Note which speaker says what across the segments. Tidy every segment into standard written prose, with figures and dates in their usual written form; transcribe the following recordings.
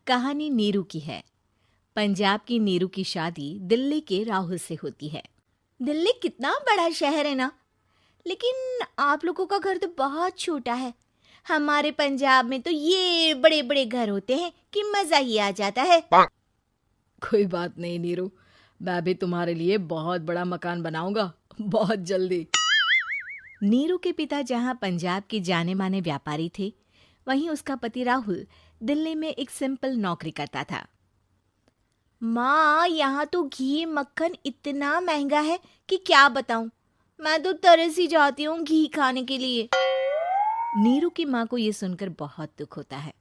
Speaker 1: कहानी नीरू की है। पंजाब की नीरू की शादी दिल्ली के राहुल से होती है। दिल्ली कितना बड़ा शहर है ना, लेकिन आप लोगों का घर तो बहुत छोटा है। हमारे पंजाब में तो ये बड़े बड़े घर होते हैं कि मजा ही आ जाता है।
Speaker 2: कोई बात नहीं नीरू, मैं भी तुम्हारे लिए बहुत बड़ा मकान बनाऊंगा बहुत जल्दी।
Speaker 1: नीरू के पिता जहाँ पंजाब के जाने माने व्यापारी थे, वहीं उसका पति राहुल दिल्ली में एक सिंपल नौकरी करता था। माँ, यहाँ तो घी मक्खन इतना महंगा है कि क्या बताऊं। मैं तो तरस ही जाती हूँ घी खाने के लिए। नीरू की माँ को ये सुनकर बहुत दुख होता है।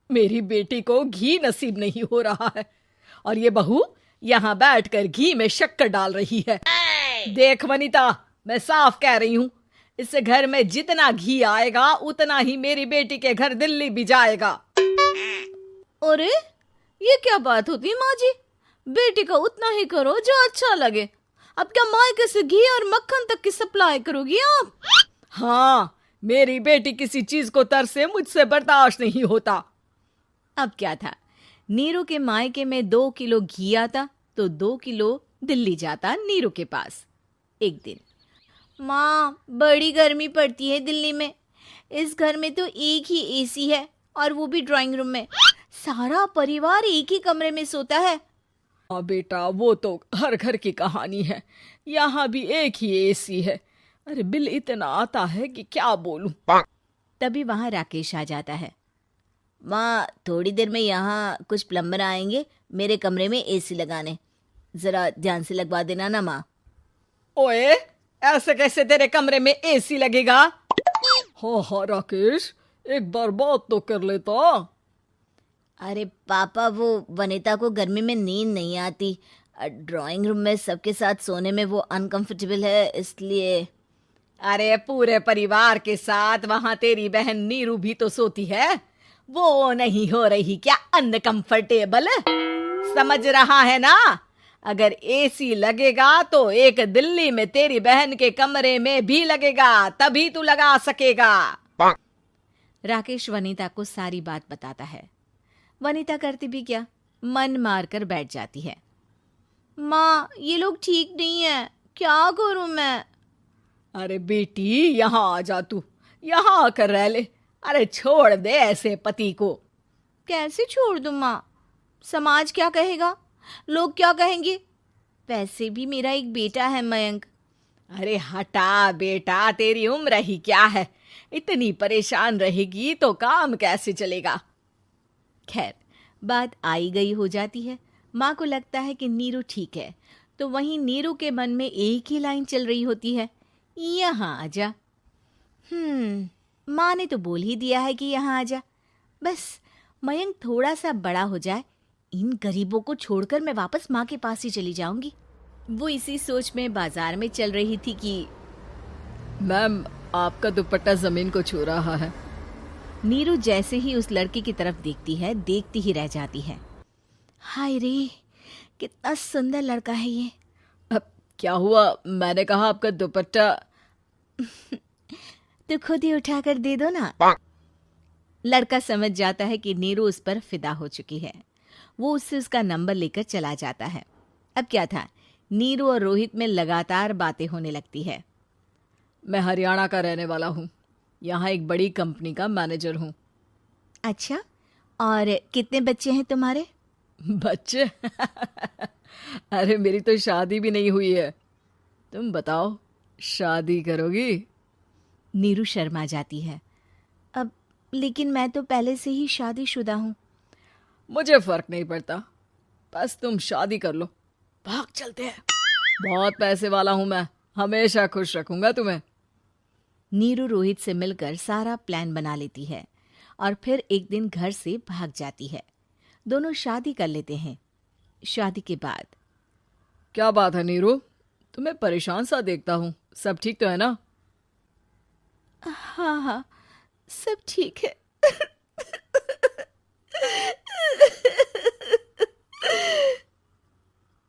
Speaker 2: मेरी बेटी को घी नसीब नहीं हो रहा है और ये बहू यहाँ बैठकर घी में शक्कर डाल रही है। देख वनिता, मैं साफ कह रही हूँ, इस घर में जितना घी आएगा उतना ही मेरी बेटी के घर दिल्ली भी जाएगा।
Speaker 1: अरे ये क्या बात होती है माँ जी? बेटी का उतना ही करो जो अच्छा लगे। अब क्या मायके से घी और मक्खन तक की सप्लाई करोगी आप?
Speaker 2: हाँ, मेरी बेटी किसी चीज को तरसे मुझसे बर्दाश्त नहीं होता।
Speaker 1: अब क्या था, नीरू के मायके में 2 किलो घी आता तो 2 किलो दिल्ली जाता नीरू के पास। एक दिन, माँ बड़ी गर्मी पड़ती है दिल्ली में। इस घर में तो एक ही एसी है और वो भी ड्राइंग रूम में। सारा परिवार एक ही कमरे में सोता है।
Speaker 2: हाँ बेटा, वो तो हर घर की कहानी है। यहाँ भी एक ही एसी है। अरे बिल इतना आता है कि क्या बोलूं।
Speaker 1: तभी वहां राकेश आ जाता है। माँ, थोड़ी देर में यहाँ कुछ प्लम्बर आएंगे मेरे कमरे में एसी लगाने। जरा ध्यान से लगवा देना ना माँ।
Speaker 2: ओए, ऐसे कैसे तेरे कमरे में एसी लगेगा? हाँ राकेश, एक बार बात तो कर लेता।
Speaker 1: अरे पापा, वो वनिता को गर्मी में नींद नहीं आती। ड्राइंग रूम में सबके साथ सोने में वो अनकंफर्टेबल है, इसलिए।
Speaker 2: अरे पूरे परिवार के साथ वहां तेरी बहन नीरू भी तो सोती है। वो नहीं हो रही क्या अनकंफर्टेबल? समझ रहा है ना? अगर एसी लगेगा तो एक दिल्ली में तेरी बहन के कमरे में भी लगेगा, तभी तू लगा सकेगा।
Speaker 1: राकेश वनिता को सारी बात बताता है। वनिता करती भी क्या, मन मारकर बैठ जाती है। माँ, ये लोग ठीक नहीं है, क्या करूं मैं?
Speaker 2: अरे बेटी, यहाँ आ जा, तू यहाँ आकर रह ले। अरे छोड़ दे ऐसे पति को।
Speaker 1: कैसे छोड़ दूं माँ? समाज क्या कहेगा, लोग क्या कहेंगे? वैसे भी मेरा एक बेटा है मयंक।
Speaker 2: अरे हटा बेटा, तेरी उम्र ही क्या है, इतनी परेशान रहेगी तो काम कैसे चलेगा।
Speaker 1: खैर, बात आई गई हो जाती है। माँ को लगता है कि नीरू ठीक है, तो वहीं नीरू के मन में एक ही लाइन चल रही होती है, यहाँ आजा। माँ ने तो बोल ही दिया है कि यहाँ आजा। बस मयंक थोड़ा सा बड़ा हो जाए, इन गरीबों को छोड़कर मैं वापस माँ के पास ही चली जाऊंगी। वो इसी सोच में बाजार में चल रही थी कि
Speaker 2: मैम, आपका दुपट्टा जमीन को छू रहा है।
Speaker 1: नीरू जैसे ही उस लड़की की तरफ देखती है, देखती ही रह जाती है। हाय रे, कितना सुंदर लड़का है ये।
Speaker 2: अब क्या हुआ? मैंने कहा आपका दुपट्टा।
Speaker 1: तो खुद ही उठाकर दे दो ना। लड़का समझ जाता है कि नीरू उस पर फिदा हो चुकी है। वो उससे उसका नंबर लेकर चला जाता है। अब क्या था, नीरू और रोहित में लगातार बातें होने लगती है।
Speaker 2: मैं हरियाणा का रहने वाला हूँ, यहाँ एक बड़ी कंपनी का मैनेजर हूँ।
Speaker 1: अच्छा, और कितने बच्चे हैं तुम्हारे?
Speaker 2: बच्चे? अरे मेरी तो शादी भी नहीं हुई है। तुम बताओ, शादी करोगी?
Speaker 1: नीरू शर्मा जाती है। अब लेकिन मैं तो पहले से ही शादीशुदा हूँ।
Speaker 2: मुझे फर्क नहीं पड़ता, बस तुम शादी कर लो, भाग चलते हैं। बहुत पैसे वाला हूँ मैं, हमेशा खुश रखूंगा तुम्हें।
Speaker 1: नीरू रोहित से मिलकर सारा प्लान बना लेती है और फिर एक दिन घर से भाग जाती है। दोनों शादी कर लेते हैं। शादी के बाद,
Speaker 2: क्या बात है नीरू, तुम्हें परेशान सा देखता हूँ, सब ठीक तो है ना?
Speaker 1: हाँ हाँ, सब ठीक है।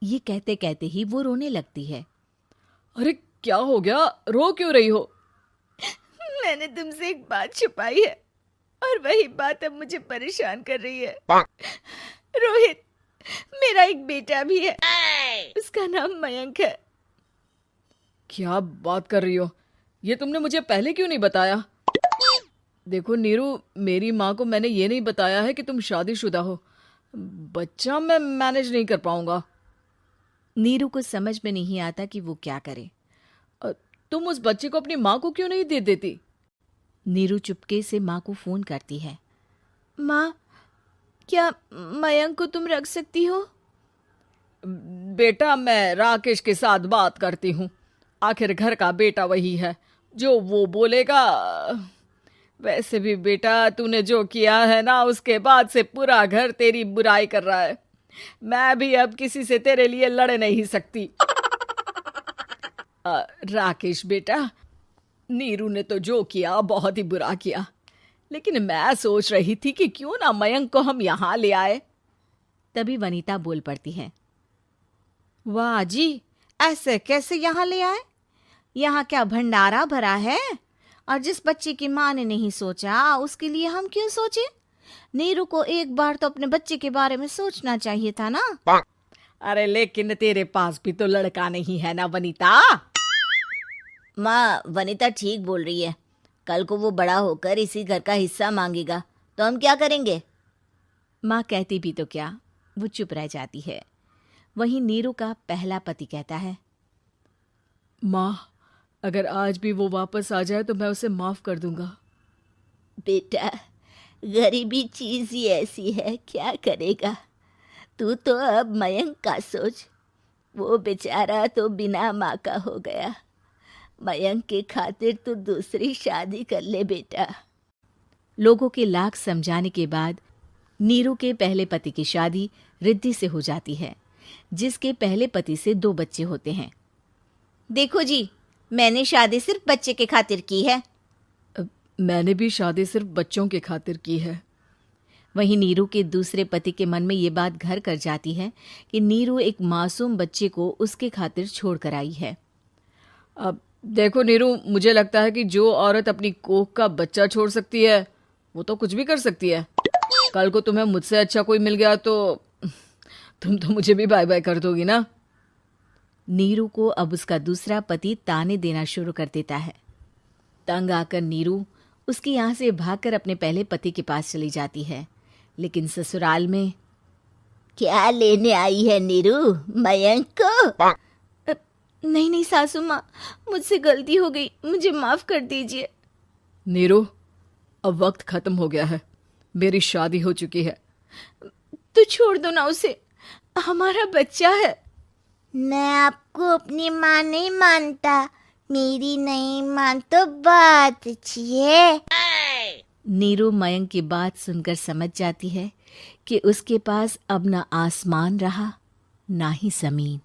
Speaker 1: ये कहते कहते ही वो रोने लगती है।
Speaker 2: अरे क्या हो गया, रो क्यों रही हो?
Speaker 1: मैंने तुमसे एक बात छुपाई है।
Speaker 2: और वही बात अब मुझे परेशान कर रही है। रोहित, मेरा एक बेटा भी है, उसका नाम मयंक है। क्या बात कर रही हो? ये तुमने मुझे पहले क्यों नहीं बताया? देखो नीरू, मेरी माँ को मैंने ये नहीं बताया है कि तुम शादीशुदा हो। बच्चा मैं मैनेज नहीं कर पाऊंगा।
Speaker 1: नीरू को समझ में नहीं आता कि वो क्या करे।
Speaker 2: तुम उस बच्चे को अपनी माँ को क्यों नहीं दे देती?
Speaker 1: नीरू चुपके से माँ को फोन करती है। माँ, क्या मयंक को तुम रख सकती हो?
Speaker 2: बेटा, मैं राकेश के साथ बात करती हूँ। आखिर घर का बेटा वही है, जो वो बोलेगा। वैसे भी बेटा, तूने जो किया है ना, उसके बाद से पूरा घर तेरी बुराई कर रहा है। मैं भी अब किसी से तेरे लिए लड़ नहीं सकती। राकेश बेटा, नीरू ने तो जो किया बहुत ही बुरा किया, लेकिन मैं सोच रही थी कि क्यों ना मयंक को हम यहाँ ले आए।
Speaker 1: तभी वनीता बोल पड़ती है।
Speaker 2: वाह जी,
Speaker 1: ऐसे कैसे यहाँ ले आए? यहाँ क्या भंडारा भरा है? और जिस बच्चे की माँ ने नहीं सोचा, उसके लिए हम क्यों सोचे? नीरू को एक बार तो अपने बच्चे के बारे में सोचना चाहिए था ना।
Speaker 2: अरे लेकिन तेरे पास भी तो लड़का नहीं है ना वनीता।
Speaker 1: माँ, वनीता ठीक बोल रही है। कल को वो बड़ा होकर इसी घर का हिस्सा मांगेगा तो हम क्या करेंगे? माँ कहती भी तो क्या, वो चुप रह जाती है। वहीं नीरू का पहला पति कहता है।
Speaker 2: माँ, अगर आज भी वो वापस आ जाए तो मैं उसे माफ कर दूंगा।
Speaker 1: बेटा, गरीबी चीज ही ऐसी है, क्या करेगा। तू तो अब मयंक का सोच। वो बेचारा तो बिना माँ का हो गया। मयंक के खातिर तू दूसरी शादी कर ले बेटा। लोगों के लाख समझाने के बाद नीरू के पहले पति की शादी रिद्धि से हो जाती है, जिसके पहले पति से 2 बच्चे होते हैं। देखो जी, मैंने शादी सिर्फ बच्चे के खातिर की है।
Speaker 2: मैंने भी शादी सिर्फ बच्चों के खातिर की है।
Speaker 1: वहीं नीरू के दूसरे पति के मन में ये बात घर कर जाती है कि नीरू एक मासूम बच्चे को उसके खातिर छोड़ कर आई है।
Speaker 2: अब देखो नीरू, मुझे लगता है कि जो औरत अपनी कोख का बच्चा छोड़ सकती है, वो तो कुछ भी कर सकती है। कल को तुम्हें मुझसे अच्छा कोई मिल गया तो तुम तो मुझे भी बाय बाय कर दोगी ना।
Speaker 1: नीरू को अब उसका दूसरा पति ताने देना शुरू कर देता है। तंग आकर नीरू उसके यहाँ से भागकर अपने पहले पति के पास चली जाती है, लेकिन ससुराल में क्या लेने आई है नीरू, मयंक को? नहीं नहीं सासू माँ, मुझसे गलती हो गई, मुझे माफ कर दीजिए।
Speaker 2: नीरू, अब वक्त खत्म हो गया है, मेरी शादी हो चुकी है।
Speaker 1: तो छोड़ दो ना उसे, हमारा बच्चा है। मैं आपको अपनी माँ नहीं मानता, मेरी नहीं मान तो बात अच्छी है। नीरू मयंक की बात सुनकर समझ जाती है कि उसके पास अब ना आसमान रहा ना ही जमीन।